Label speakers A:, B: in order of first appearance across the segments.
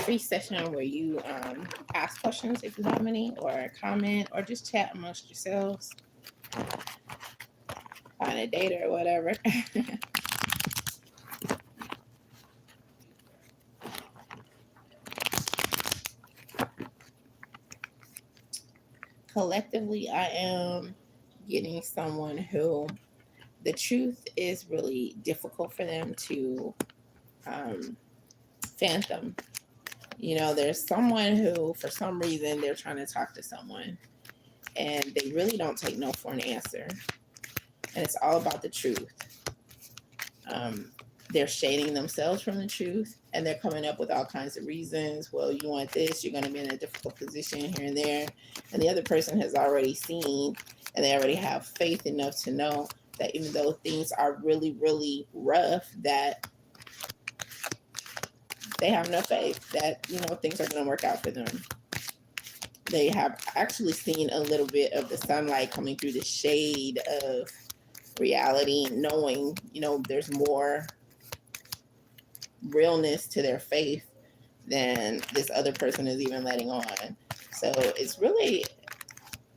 A: free session where you ask questions if you have any, or comment, or just chat amongst yourselves, find a date or whatever. Collectively, I am getting someone who the truth is really difficult for them to um, fathom. You know, there's someone who, for some reason, they're trying to talk to someone and they really don't take no for an answer. And it's all about the truth. Um, they're shading themselves from the truth, and they're coming up with all kinds of reasons. Well, you want this, you're going to be in a difficult position here and there. And the other person has already seen, and they already have faith enough to know that even though things are really, really rough, that they have enough faith that, you know, things are going to work out for them. They have actually seen a little bit of the sunlight coming through the shade of reality, knowing, you know, there's more realness to their faith than this other person is even letting on. So it's really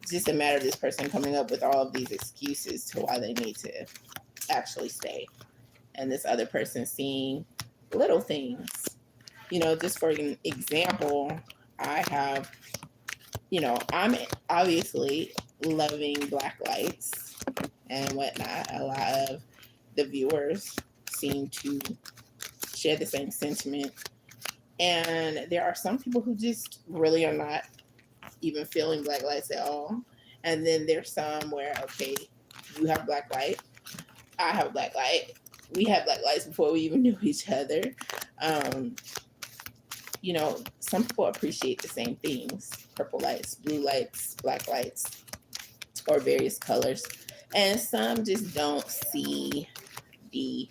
A: just a matter of this person coming up with all of these excuses to why they need to actually stay. And this other person seeing little things. You know, just for an example, I have, you know, I'm obviously loving black lights and whatnot. A lot of the viewers seem to share the same sentiment. And there are some people who just really are not even feeling black lights at all. And then there's some where, okay, you have black light, I have black light. We had black lights before we even knew each other. You know, some people appreciate the same things: purple lights, blue lights, black lights, or various colors. And some just don't see the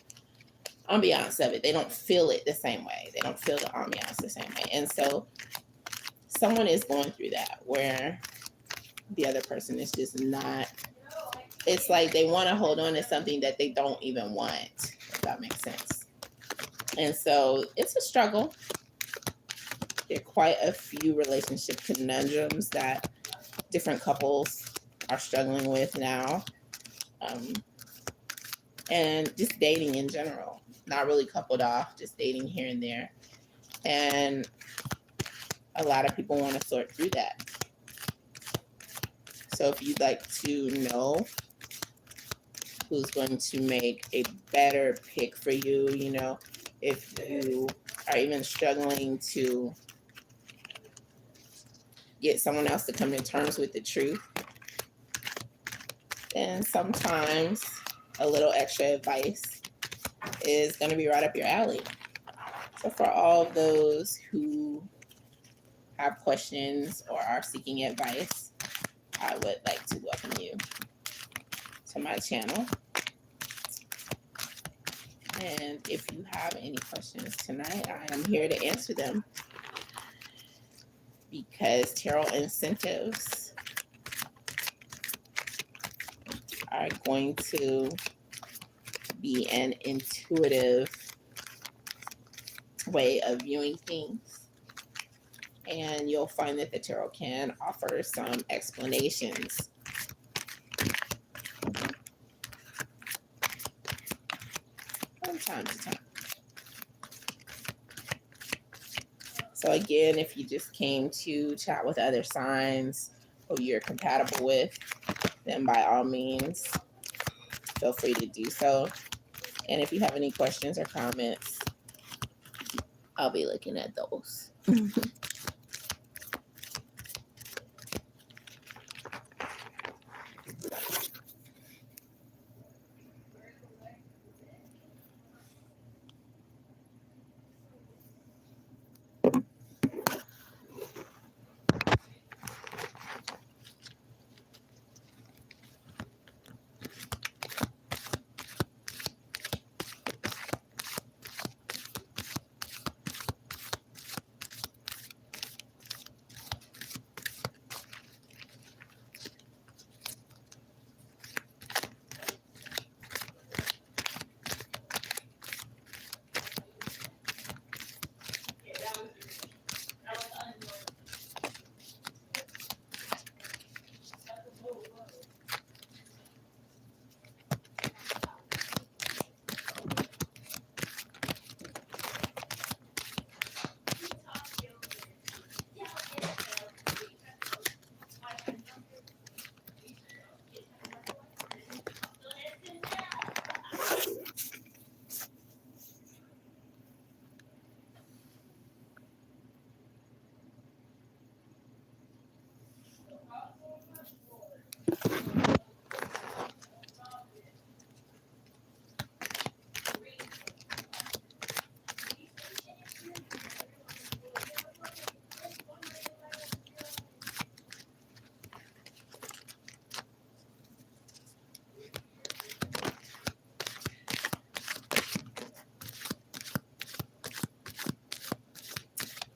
A: ambiance of it. They don't feel it the same way. They don't feel the ambiance the same way. And so someone is going through that where the other person is just not, it's like they want to hold on to something that they don't even want, if that makes sense. And so it's a struggle. There are quite a few relationship conundrums that different couples are struggling with now. And just dating in general, not really coupled off, just dating here and there. And a lot of people want to sort through that. So if you'd like to know who's going to make a better pick for you, you know, if you are even struggling to get someone else to come to terms with the truth, then sometimes a little extra advice is going to be right up your alley. So for all of those who have questions or are seeking advice, I would like to welcome you to my channel. And if you have any questions tonight, I am here to answer them, because tarot incentives are going to be an intuitive way of viewing things. And you'll find that the tarot can offer some explanations from time to time. So again, if you just came to chat with other signs who you're compatible with, then by all means, feel free to do so. And if you have any questions or comments, I'll be looking at those.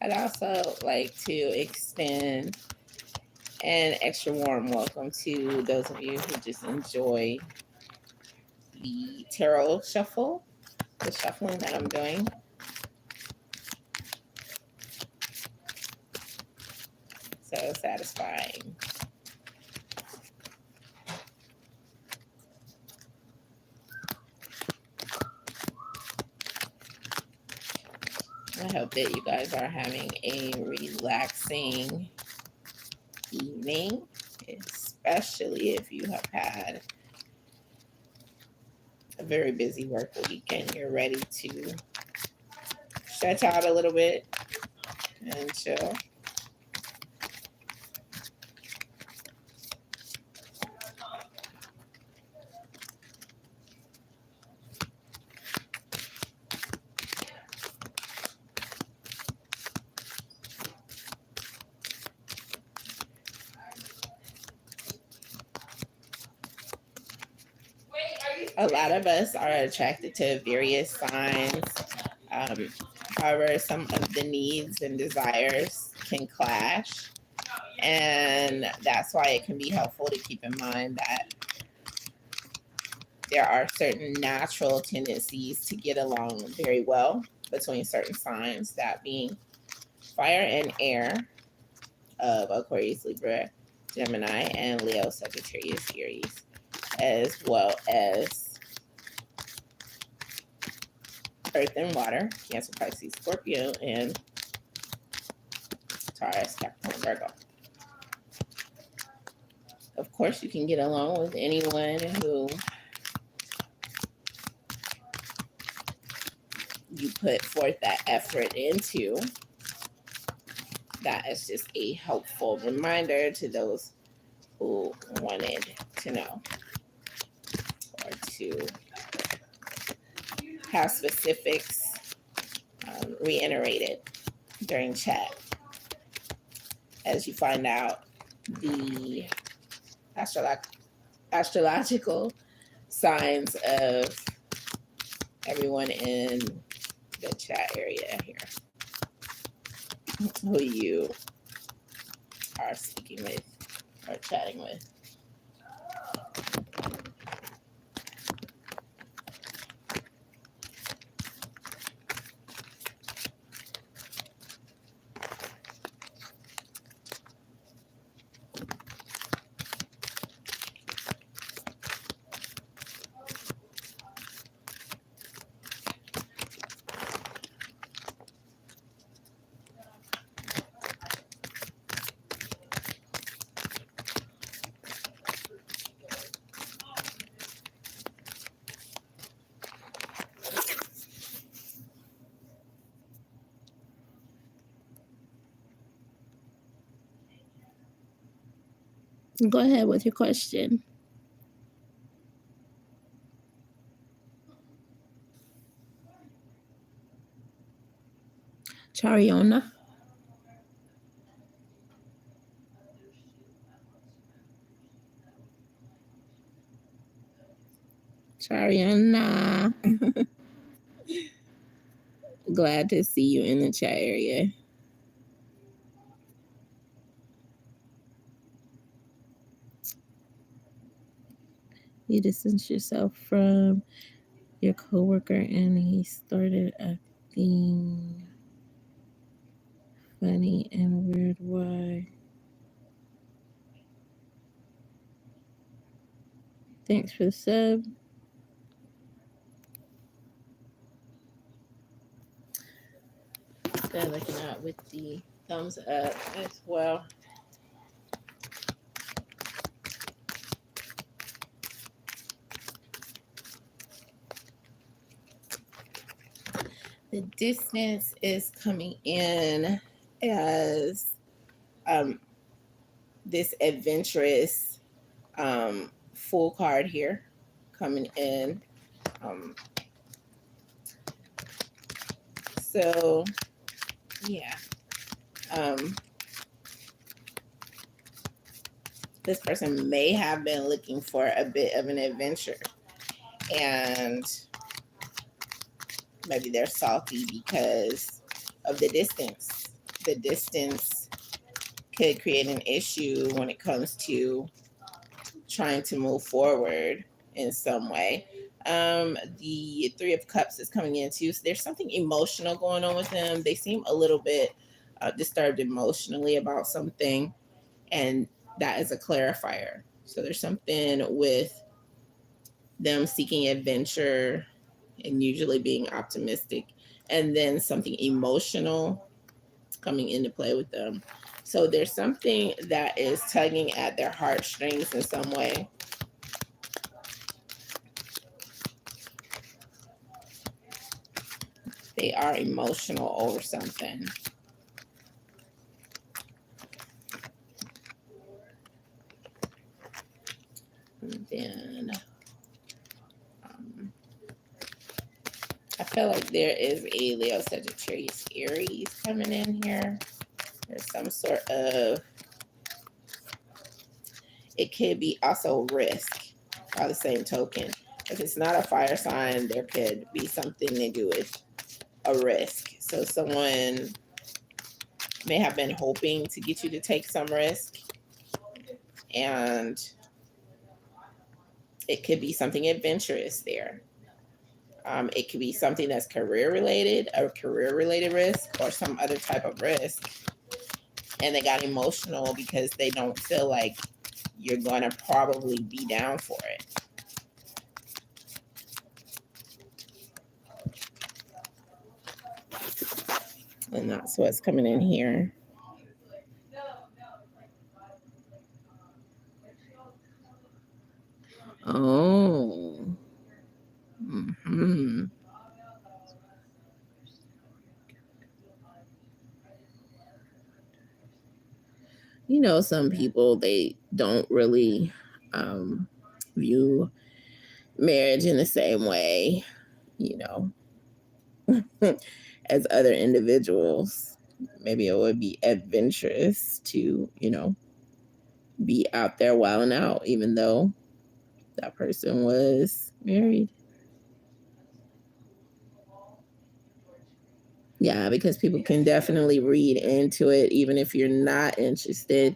A: I'd also like to extend an extra warm welcome to those of you who just enjoy the tarot shuffle, the shuffling that I'm doing. So satisfying. I hope that you guys are having a relaxing evening, especially if you have had a very busy work week and you're ready to stretch out a little bit and chill. A lot of us are attracted to various signs. However, some of the needs and desires can clash. And that's why it can be helpful to keep in mind that there are certain natural tendencies to get along very well between certain signs, that being fire and air of Aquarius, Libra, Gemini, and Leo, Sagittarius, Aries, as well as earth and water, Cancer, Pisces, Scorpio, and Taurus, Capricorn, Virgo. Of course, you can get along with anyone who you put forth that effort into. That is just a helpful reminder to those who wanted to know or to have specifics reiterated during chat. As you find out the astrological signs of everyone in the chat area here who you are speaking with or chatting with. Go ahead with your question. Chariona. Chariona. Glad to see you in the chat area. You distanced yourself from your coworker and he started acting funny and weird. Why? Thanks for the sub. Good looking out with the thumbs up as well. The distance is coming in as this adventurous full card here coming in. So yeah, this person may have been looking for a bit of an adventure, and maybe they're salty because of the distance the distance could create an issue when it comes to trying to move forward in some way. The Three of Cups is coming in too. So there's something emotional going on with them. They seem a little bit disturbed emotionally about something, and that is a clarifier. So there's something with them seeking adventure and usually being optimistic, and then something emotional coming into play with them. So there's something that is tugging at their heartstrings in some way. They are emotional over something. And then I feel like there is a Leo, Sagittarius, Aries coming in here. There's some sort of, it could be also risk by the same token. If it's not a fire sign, there could be something to do with a risk. So someone may have been hoping to get you to take some risk, and it could be something adventurous there. It could be something that's career related, or career related risk, or some other type of risk. And they got emotional because they don't feel like you're going to probably be down for it. And that's what's coming in here. Oh. Mm-hmm. You know, some people, they don't really view marriage in the same way, you know, as other individuals. Maybe it would be adventurous to, you know, be out there wilding out, even though that person was married. Yeah, because people can definitely read into it, even if you're not interested,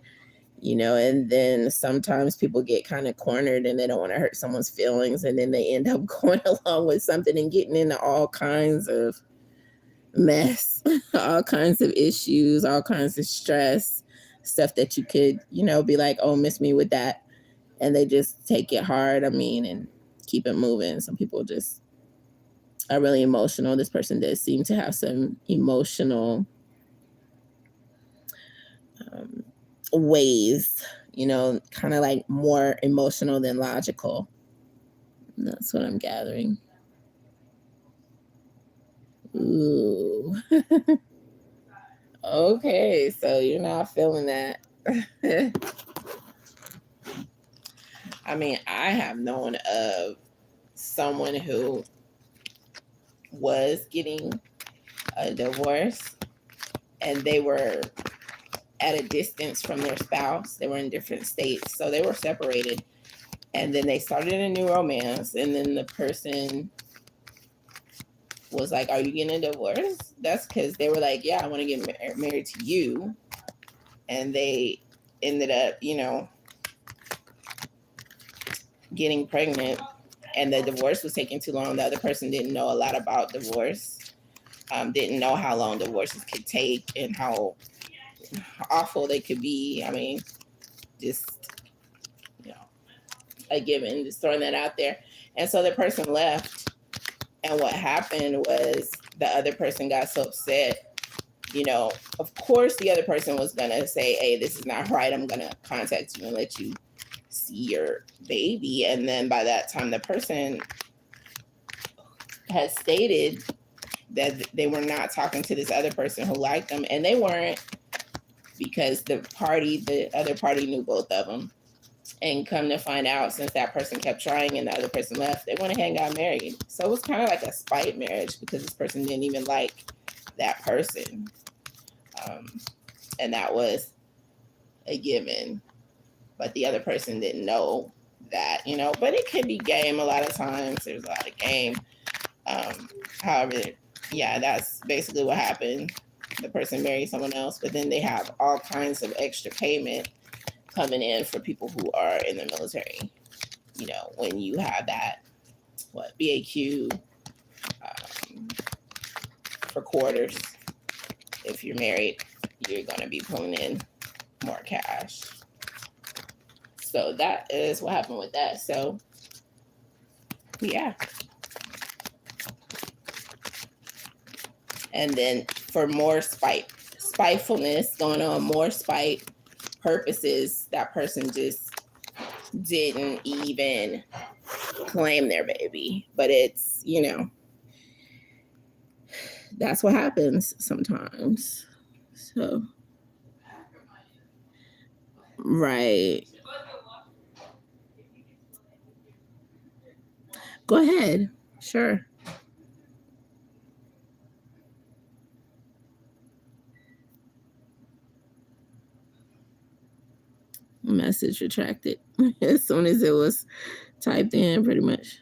A: you know, and then sometimes people get kind of cornered and they don't want to hurt someone's feelings. And then they end up going along with something and getting into all kinds of mess, all kinds of issues, all kinds of stress, stuff that you could, you know, be like, oh, miss me with that. And they just take it hard. I mean, and keep it moving. Some people just are really emotional. This person does seem to have some emotional ways, you know, kind of like more emotional than logical. And that's what I'm gathering. Ooh. Okay, so you're not feeling that. I mean, I have known of someone who was getting a divorce, and they were at a distance from their spouse. They were in different states, so they were separated. And then they started a new romance, and then the person was like, are you getting a divorce? That's because they were like, yeah, I want to get married to you. And they ended up, you know, getting pregnant, and the divorce was taking too long. The other person didn't know a lot about divorce, didn't know how long divorces could take and how awful they could be. I mean, just, you know, a given, just throwing that out there. And so the person left, and what happened was the other person got so upset. You know, of course, the other person was going to say, hey, this is not right. I'm going to contact you and let you see your baby. And then by that time, the person has stated that they were not talking to this other person who liked them. And they weren't, because the other party knew both of them. And come to find out, since that person kept trying and the other person left, they went ahead and got married. So it was kind of like a spite marriage, because this person didn't even like that person. And that was a given. But the other person didn't know that, you know. But it could be game a lot of times. There's a lot of game. However, yeah, that's basically what happened. the person marries someone else, but then they have all kinds of extra payment coming in for people who are in the military. You know, when you have that, BAQ for quarters, if you're married, you're going to be pulling in more cash. So that is what happened with that. So, yeah. And then for more spitefulness going on, more spite purposes, that person just didn't even claim their baby. But it's, you know, that's what happens sometimes. So, right. Go ahead. Sure. Message retracted as soon as it was typed in, pretty much.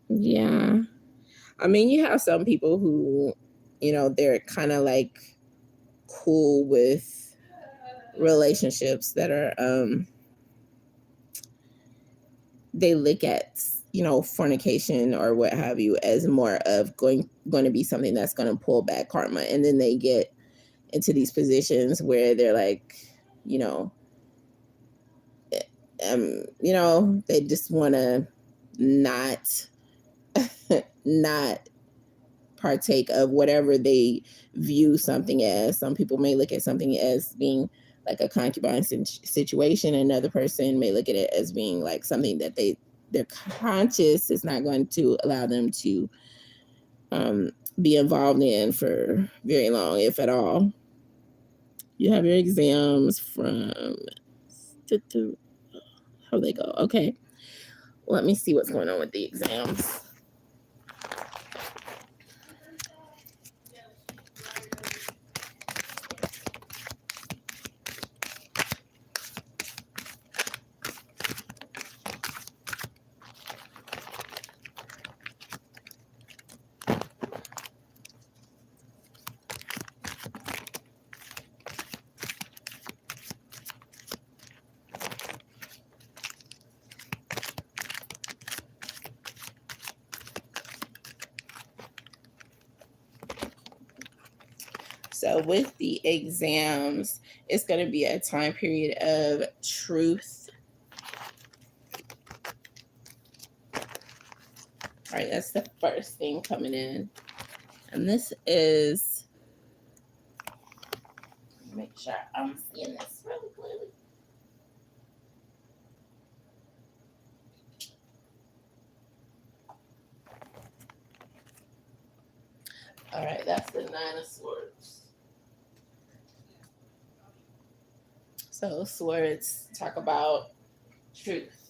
A: Yeah. I mean, you have some people who, you know, they're kind of like cool with relationships that are, they look at, you know, fornication or what have you as more of going to be something that's going to pull back karma. And then they get into these positions where they're like, you know, they just want to not not partake of whatever they view something as. Some people may look at something as being like a concubine situation. Another person may look at it as being like something that their conscience is not going to allow them to be involved in for very long, if at all. You have your exams from how they go. Okay, let me see what's going on with the exams. So with the exams, it's going to be a time period of truth. All right, that's the first thing coming in. And this is, make sure I'm seeing this really clearly. All right, that's the Nine of Swords. So swords talk about truth.